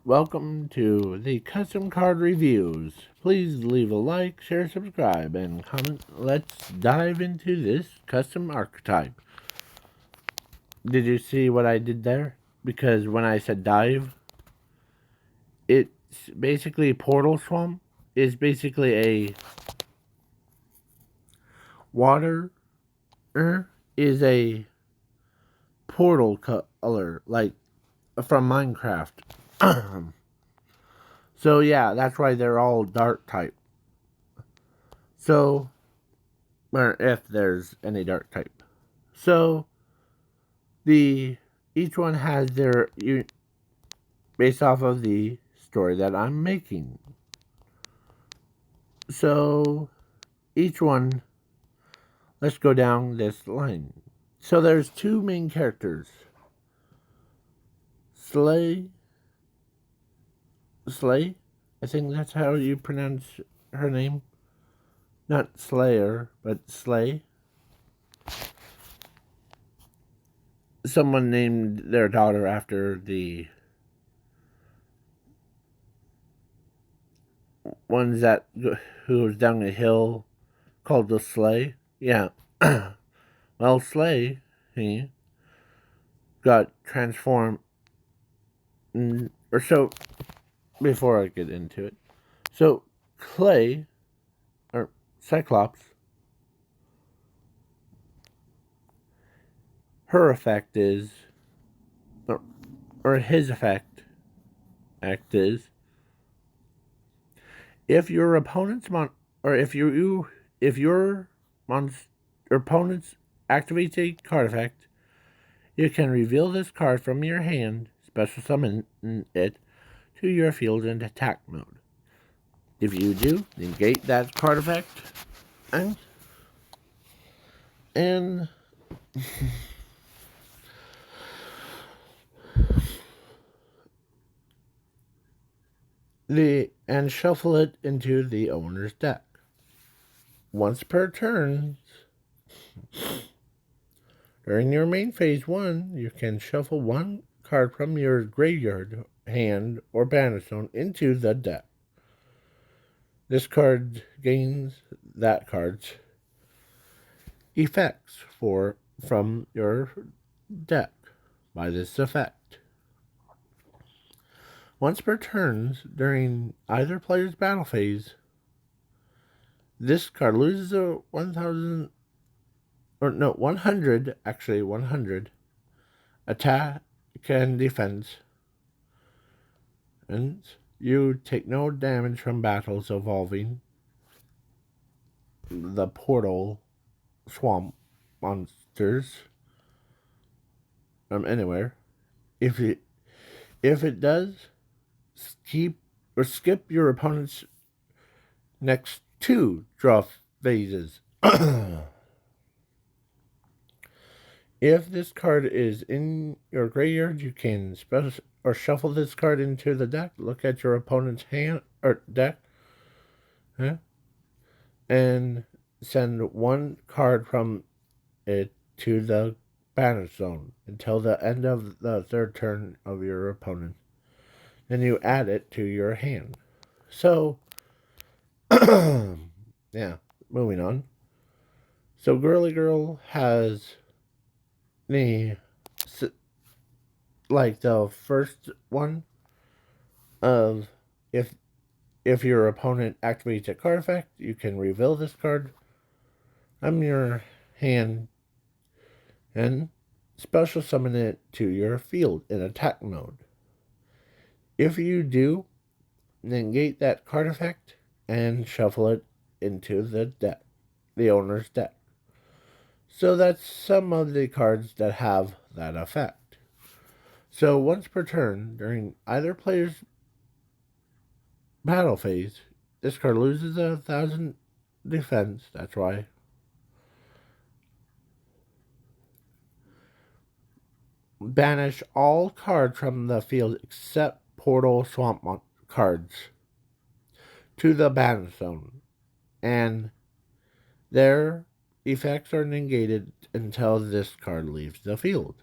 Welcome to the custom card reviews. Please leave a like, share, subscribe, and comment. Let's dive into this custom archetype. Did you see what I did there? Because when I said dive, it's basically Portal Swamp is basically a water is a portal color like from Minecraft. So yeah, that's why they're all dark type. So, or if there's any dark type. So the each one has their based off of the story that I'm making. So each one, let's go down this line. So there's two main characters. Slay, I think that's how you pronounce her name. Not Slayer, but Slay. Someone named their daughter after the ones that who was down a hill called the Slay. Yeah. Well, Slay, he got transformed, or so. Before I get into it, so Clay or Cyclops, her effect is, or his act is, if your opponent's or if your opponent's activates a card effect, you can reveal this card from your hand, special summon it to your field in attack mode. If you do, negate that card effect, and and shuffle it into the owner's deck. Once per turn, during your main phase 1, you can shuffle one card from your graveyard, hand, or bannerstone into the deck. This card gains that card's effects from your deck by this effect. Once per turn during either player's battle phase, this card loses a 1,000 100 attack and defense, and you take no damage from battles involving the portal swamp monsters from anywhere. If it does, skip your opponent's next two draw phases. If this card is in your graveyard, you can shuffle this card into the deck. Look at your opponent's hand or deck, and send one card from it to the banner zone until the end of the third turn of your opponent. Then you add it to your hand. So, yeah, moving on. So, Girly Girl has the the first one of if your opponent activates a card effect, you can reveal this card from your hand and special summon it to your field in attack mode. If you do, negate that card effect and shuffle it into the deck, the owner's deck. So that's some of the cards that have that effect. So once per turn, during either player's battle phase, this card loses 1,000 defense. That's why. Banish all cards from the field except Portal Swamp cards to the ban zone, and their effects are negated until this card leaves the field.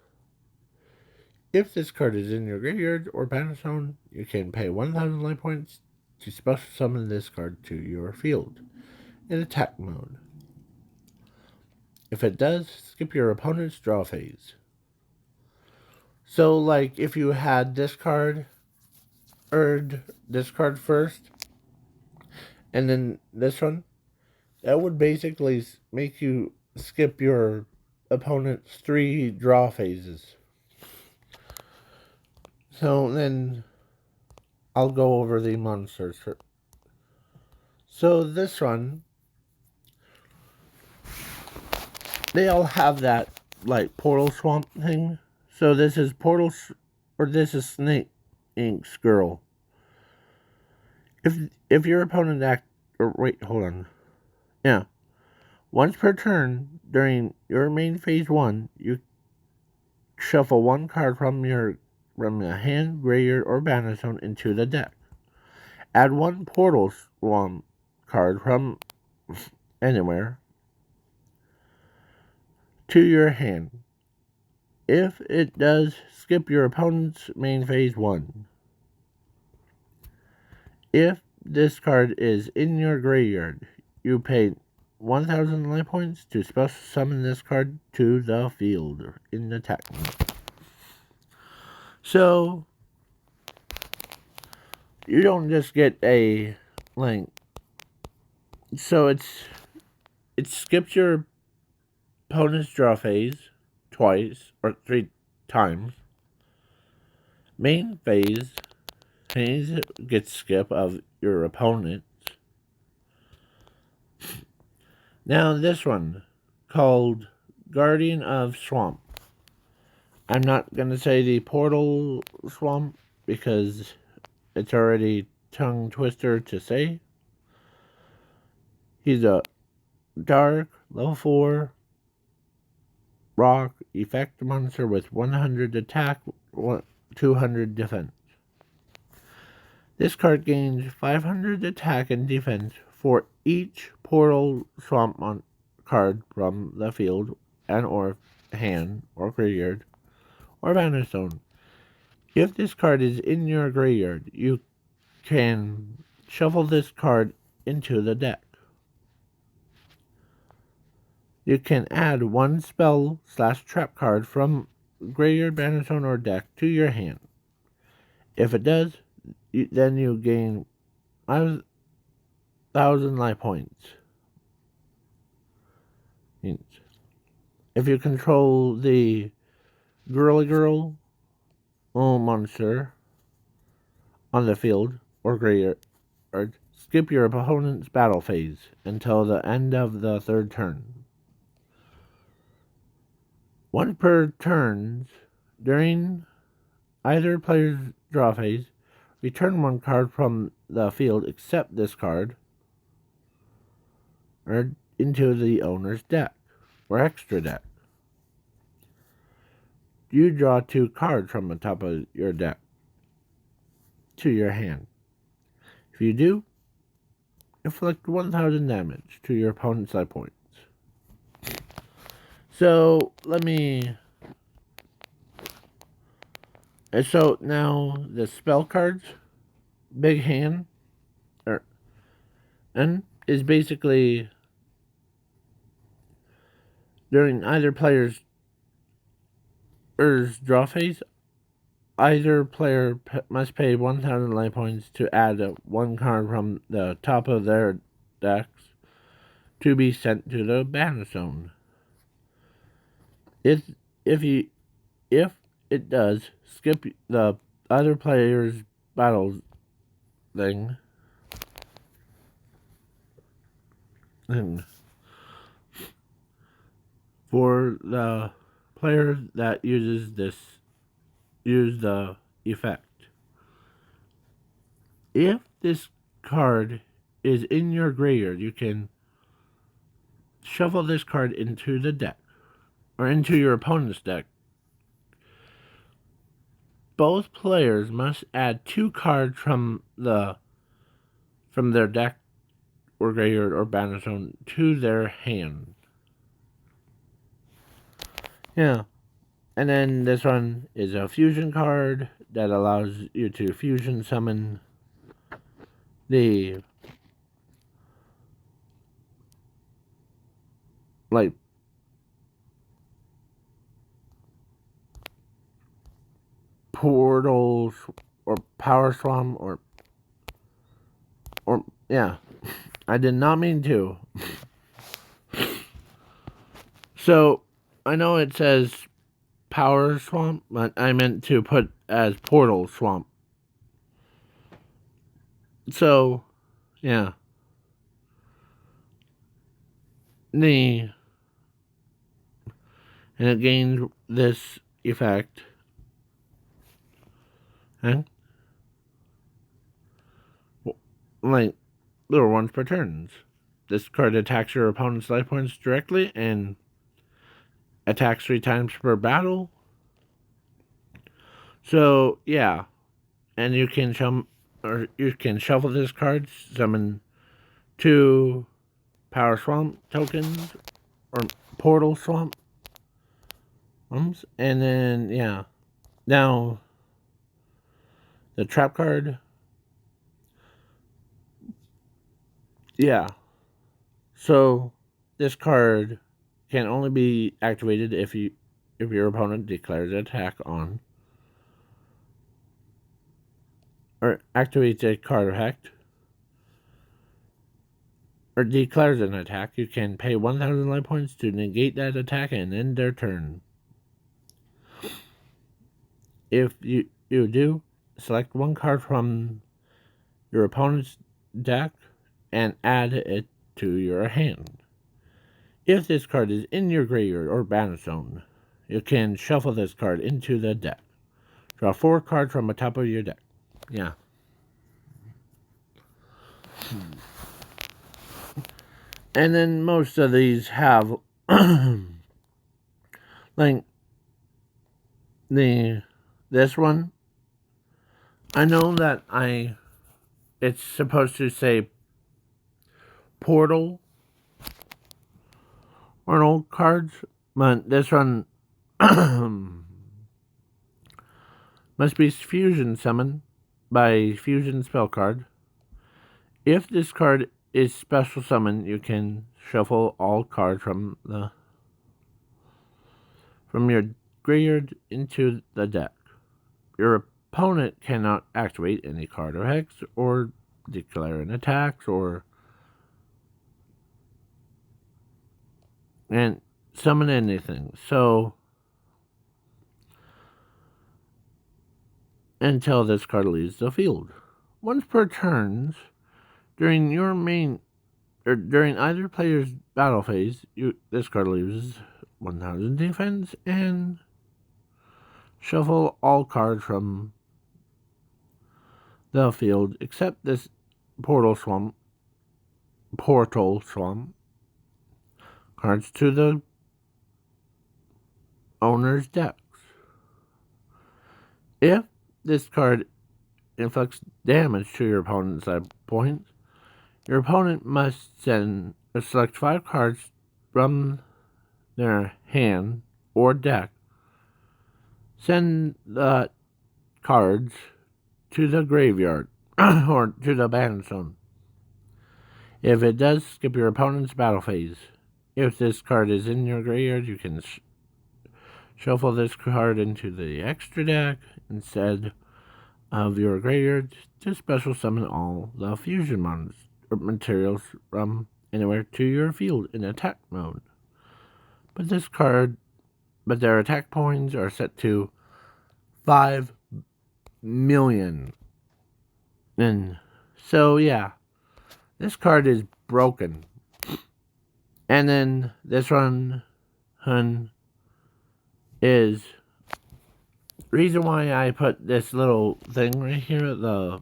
If this card is in your graveyard or battle zone, you can pay 1,000 life points to special summon this card to your field in attack mode. If it does, skip your opponent's draw phase. So, like, if you had this card, or this card first, and then this one, that would basically make you skip your opponent's 3 draw phases. So then I'll go over the monsters. So this one, they all have that like portal swamp thing. So this is or this is Snake Ink's girl. If your opponent hold on, yeah. Once per turn during your main phase 1, you shuffle 1 card from your hand, graveyard, or banner zone into the deck. Add 1 portal swamp card from anywhere to your hand. If it does, skip your opponent's main phase 1. If this card is in your graveyard, you pay 1,000 life points to special summon this card to the field in attack mode. So, you don't just get a, so it skips your opponent's draw phase twice or 3 times. Main phase gets skip of your opponent. Now this one, called Guardian of Swamp. I'm not going to say the Portal Swamp because it's already tongue twister to say. He's a dark, level 4, rock effect monster with 100 attack, 200 defense. This card gains 500 attack and defense for each Portal Swamp card from the field and or hand or graveyard or banner zone. If this card is in your graveyard, you can shuffle this card into the deck. You can add 1 spell/trap card from graveyard, banner zone, or deck to your hand. If it does, then you gain 1,000 life points. If you control the Girly Girl monster on the field or graveyard, skip your opponent's battle phase until the end of the 3rd turn. Once per turn during either player's draw phase, return 1 card from the field except this card or into the owner's deck or extra deck. You draw 2 cards from the top of your deck to your hand. If you do, inflict 1,000 damage to your opponent's life points. So so now the spell cards, big hand, and is basically during either player's draw phase, either player must pay 1,000 life points to add 1 card from the top of their decks to be sent to the banner zone. If it does, skip the other player's battle thing. And for the player that uses the effect. If this card is in your graveyard, you can shuffle this card into the deck or into your opponent's deck. Both players must add 2 cards from their deck or graveyard or banner zone to their hand. Yeah. And then this one is a fusion card that allows you to fusion summon the like portals or power swamp or yeah. I did not mean to. So I know it says power swamp, but I meant to put as portal swamp. So yeah. And it gains this effect. And like little ones per turns. This card attacks your opponent's life points directly and attacks 3 times per battle. So yeah, and you can shuffle this card, summon 2 power swamp tokens or portal swamp, and then yeah. Now the trap card, yeah. So this card can only be activated if your opponent declares an attack on or activates a card effect or declares an attack. You can pay 1,000 life points to negate that attack and end their turn. If you do, select 1 card from your opponent's deck and add it to your hand. If this card is in your graveyard or battle zone, you can shuffle this card into the deck. Draw 4 cards from the top of your deck. Yeah. And then most of these have like this one. I know that it's supposed to say portal on old cards, but this one must be fusion summoned by fusion spell card. If this card is special summon, you can shuffle all cards from your graveyard into the deck. Your opponent cannot activate any card or hex or declare an attack and summon anything. So until this card leaves the field. Once per turns, during either player's battle phase, this card loses 1,000 defense and shuffle all cards from the field except this portal swamp cards to the owner's decks. If this card inflicts damage to your opponent's life points, your opponent must select 5 cards from their hand or deck. Send the cards to the graveyard or to the battle zone. If it does, skip your opponent's battle phase. If this card is in your graveyard, you can shuffle this card into the extra deck instead of your graveyard to special summon all the fusion materials from anywhere to your field in attack mode. But their attack points are set to 5 million. And so yeah, this card is broken. And then this one is reason why I put this little thing right here, the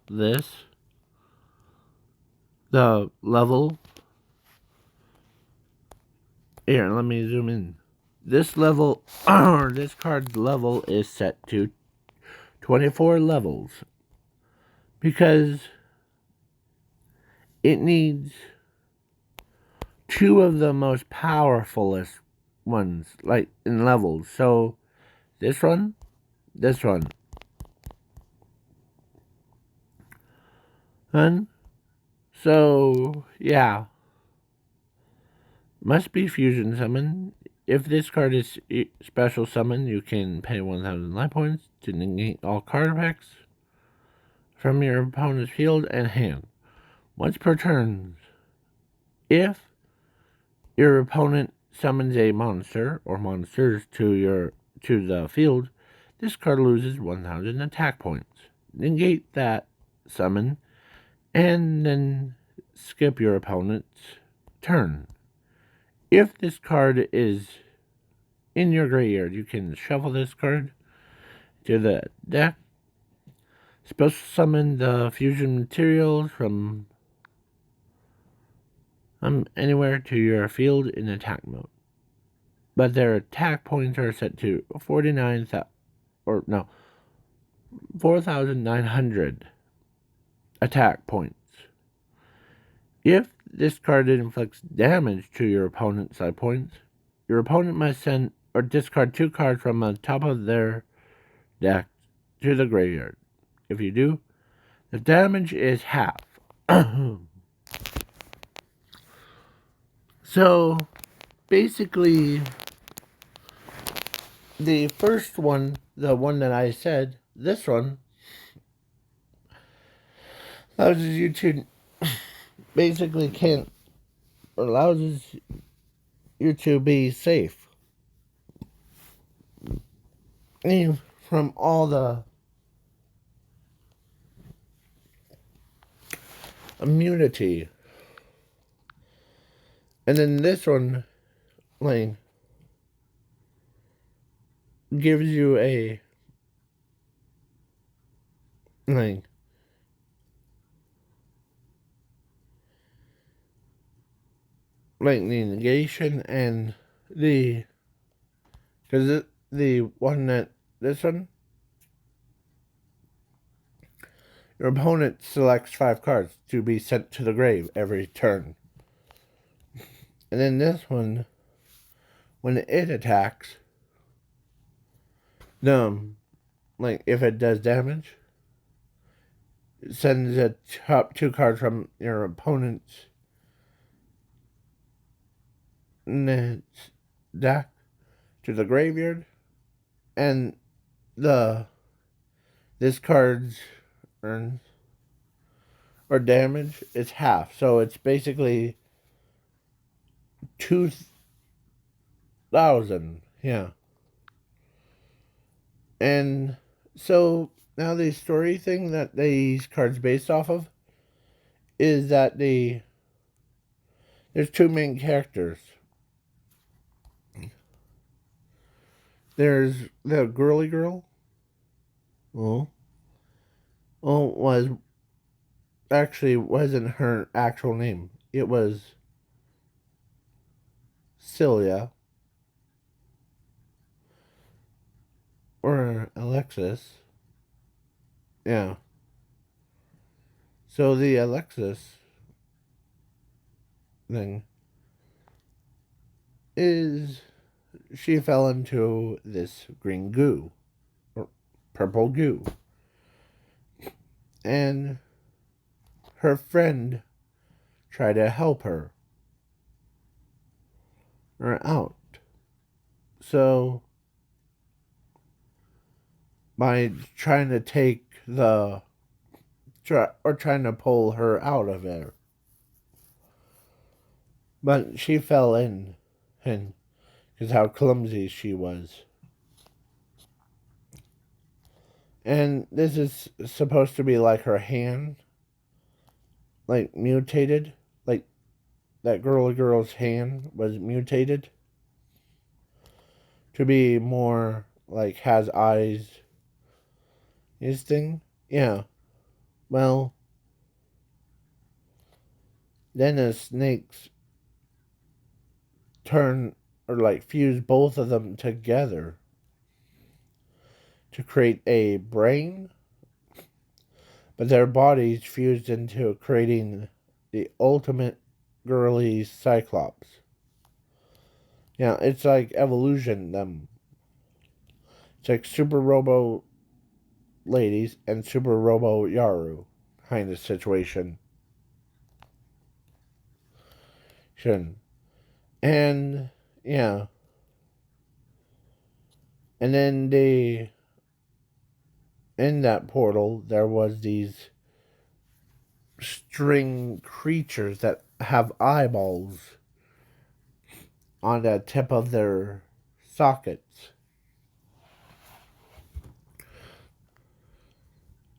level. Here, let me zoom in. This level, or this card's level is set to 24 levels because it needs 2 of the most powerfulest ones, like in levels. So this one, this one. And so, yeah. Must be fusion summon. If this card is special summon, you can pay 1,000 life points to negate all card effects from your opponent's field and hand. Once per turn, if your opponent summons a monster or monsters to the field, this card loses 1,000 attack points. Negate that summon and then skip your opponent's turn. If this card is in your graveyard, you can shuffle this card to the deck. Special summon the fusion materials from anywhere to your field in attack mode. But their attack points are set to 4,900 attack points. If this card inflicts damage to your opponent's side points, your opponent must send or discard 2 cards from the top of their deck to the graveyard. If you do, the damage is half. So, basically, the first one, the one that I said, this one, allows you to basically allows you to be safe from all the immunity. And then this one, like, gives you a, like, the negation and the, because the one that, this one, your opponent selects 5 cards to be sent to the grave every turn. And then this one, when it attacks, like if it does damage, it sends the top 2 cards from your opponent's deck to the graveyard, and this card's earns or damage is half. So it's basically 2,000. Yeah. And so now the story thing that these cards based off of is that there's 2 main characters. There's the girly girl. Wasn't her actual name. It was Celia or Alexis. Yeah. So the Alexis thing is she fell into this green goo or purple goo. And her friend tried to help her out. So by trying to trying to pull her out of there. But she fell in, and because how clumsy she was. And this is supposed to be like her hand, like mutated, like that girl's hand was mutated to be more like has eyes. His thing, yeah. Well, then the snakes turn or like fuse both of them together to create a brain, but their bodies fused into creating the ultimate girly Cyclops. Yeah, it's like evolution them It's like Super Robo Ladies and Super Robo Yaru kind of situation. Shouldn't. And yeah. And then in that portal there was these string creatures that have eyeballs on the tip of their sockets.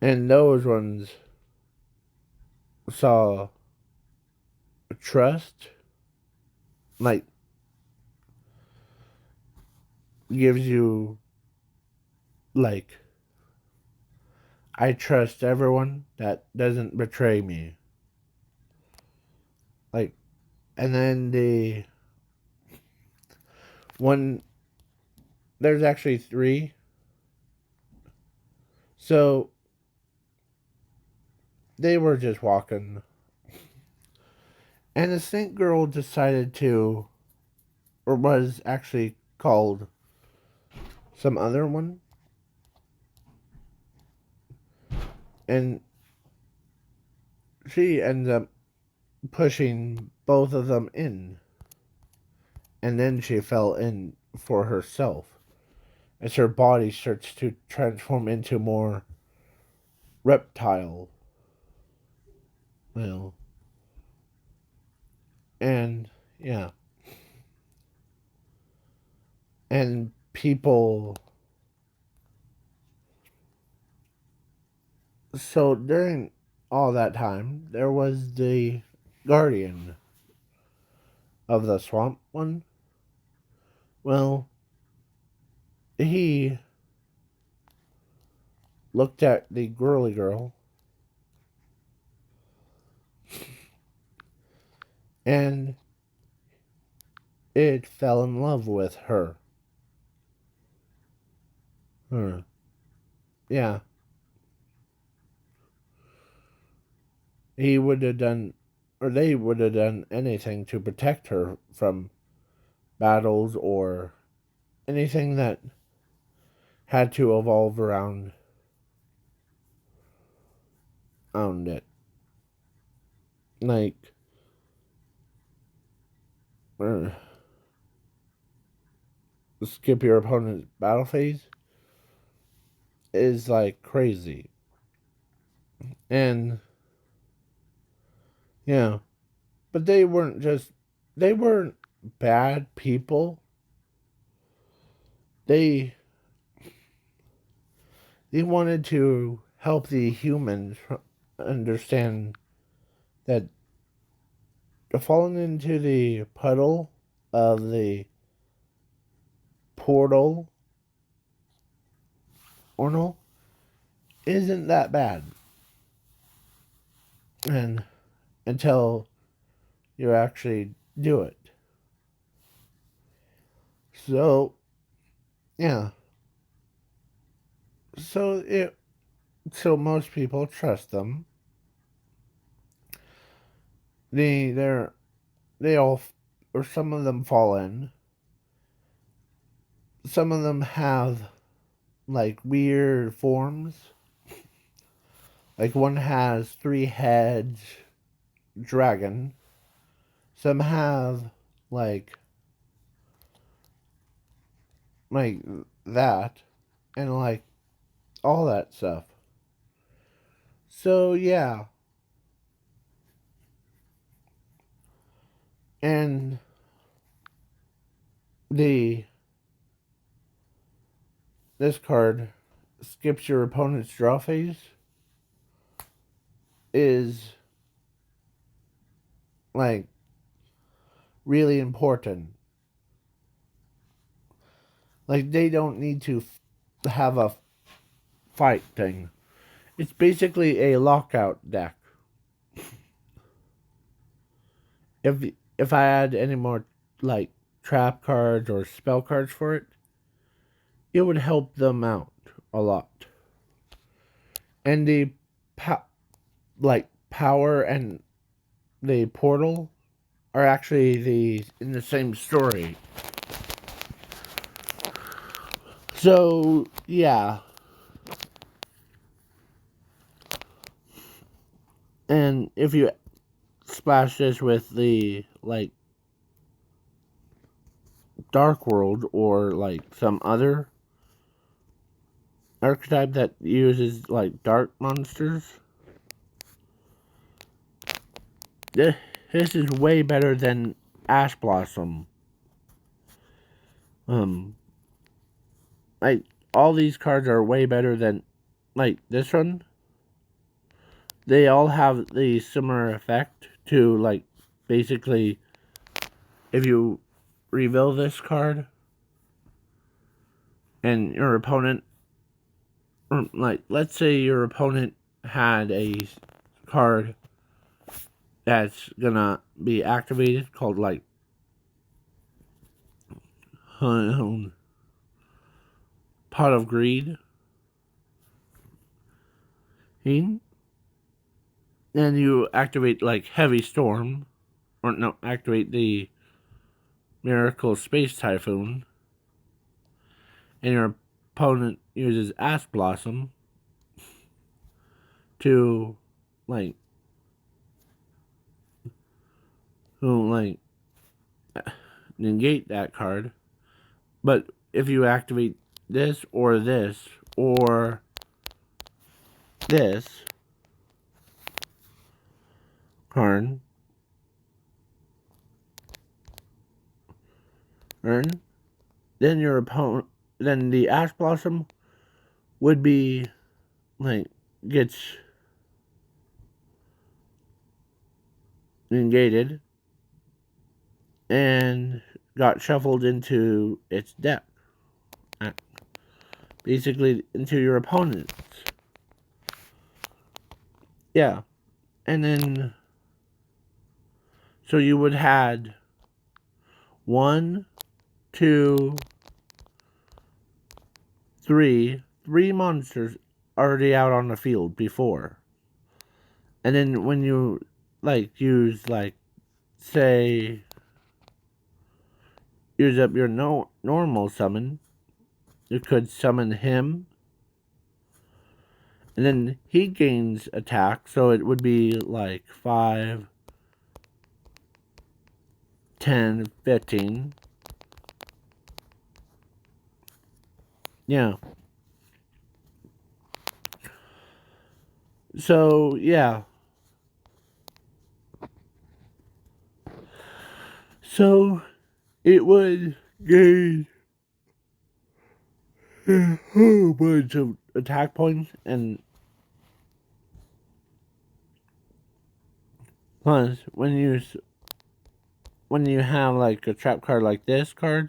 And those ones saw trust, like, gives you, like, I trust everyone that doesn't betray me. Like, and then the one, there's actually three. So they were just walking, and the Snake Girl decided to, or was actually called some other one, and she ends up pushing both of them in, and then she fell in for herself as her body starts to transform into more reptile. Well, and yeah, and people. So during all that time, there was the guardian of the swamp one. Well, he looked at the girly girl and it fell in love with her. Huh. Yeah. He would have done, or they would have done anything to protect her from battles or anything that had to evolve around it. Like, uh, skip your opponent's battle phase is like crazy. And yeah, but they weren't bad people. They they wanted to help the humans understand that falling into the puddle of the portal ornal isn't that bad. And until you actually do it. So yeah. So it so most people trust them. They're they all or some of them fall in. Some of them have like weird forms. Like one has three heads, dragon. Some have like like that, and like all that stuff. So yeah, and the this card skips your opponent's draw phase is like really important. Like they don't need to have a fight thing. It's basically a lockout deck. If I add any more like trap cards or spell cards for it, it would help them out a lot. And the power and the portal are actually the in the same story. So, yeah. And if you splash this with the, like, Dark World or, like, some other archetype that uses, like, dark monsters, this is way better than Ash Blossom. Like, all these cards are way better than, like, this one. They all have the similar effect to, like, basically, if you reveal this card and your opponent, like, let's say your opponent had a card that's gonna be activated called, like, Pot of Greed. Then you activate, like, Heavy Storm, or no, activate the Miracle Space Typhoon, and your opponent uses Ash Blossom to, like, negate that card. But if you activate this or this or this card, then your opponent, then the Ash Blossom would be, like, gets negated and got shuffled into its deck. Basically, into your opponent's. Yeah. And then, so you would had 1, 2, 3 monsters already out on the field before. And then when you, like, use, like, say, use up your normal summon, you could summon him, and then he gains attack, so it would be like 5, 10, 15. Yeah. So, yeah. So, it would gain a whole bunch of attack points, and plus, when you have, like, a trap card like this card,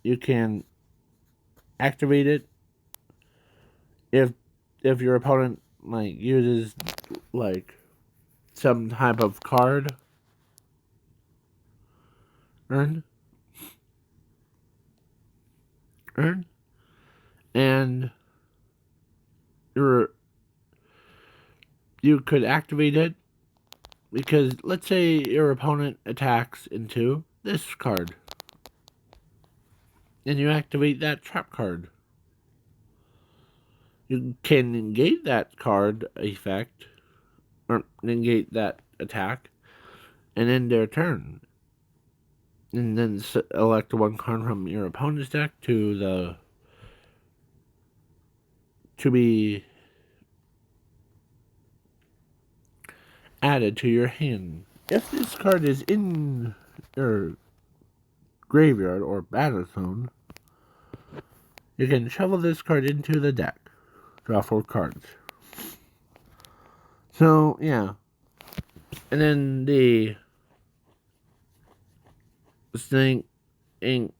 you can activate it if your opponent, like, uses, like, some type of card earn, and you could activate it because, let's say, your opponent attacks into this card, and you activate that trap card. You can negate that card effect, or negate that attack, and end their turn. And then select one card from your opponent's deck to be added to your hand. If this card is in your graveyard or battle zone, you can shuffle this card into the deck. Draw 4 cards. So, yeah. And then the Snake Ink,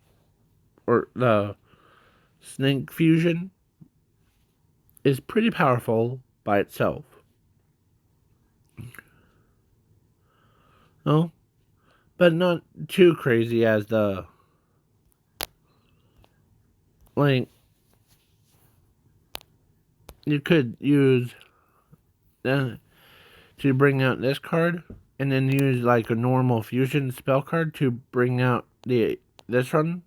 or the Snake Fusion, is pretty powerful by itself. No? But not too crazy as the, like, you could use to bring out this card, and then use, like, a normal fusion spell card to bring out this one.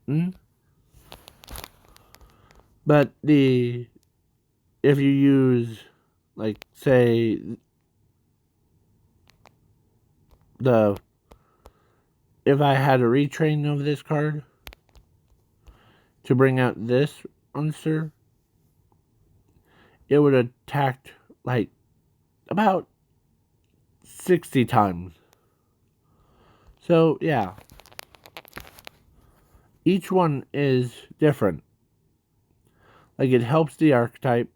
button. But if you use, like, say, if I had a retrain of this card to bring out this monster, it would have attacked, like, about 60 times. So, yeah. Each one is different. Like, it helps the archetype.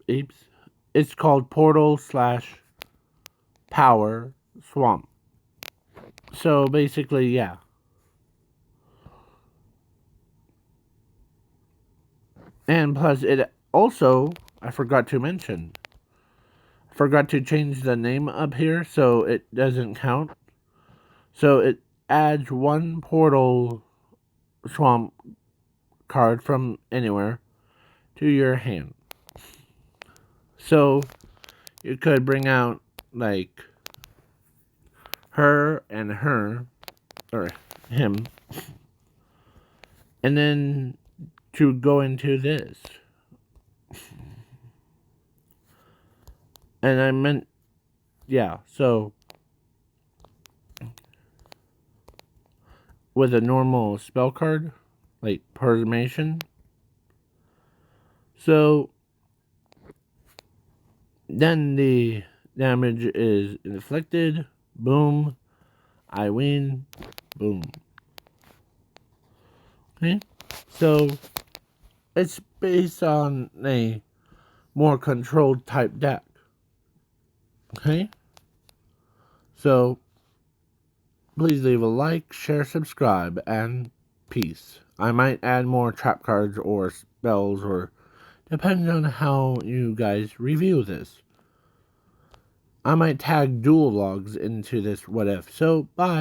It's called Portal/Power Swamp. So, basically, yeah. And plus, it also, I forgot to mention, I forgot to change the name up here so it doesn't count. So, it adds one Portal Swamp card from anywhere to your hand. So you could bring out, like, her and her, or him, and then to go into this. And I meant, yeah, so with a normal spell card, like Persuasion. So then the damage is inflicted. Boom. I win. Boom. Okay? So it's based on a more controlled type deck. Okay? So please leave a like, share, subscribe, and peace. I might add more trap cards or spells, or depending on how you guys review this. I might tag dual logs into this what if. So, bye.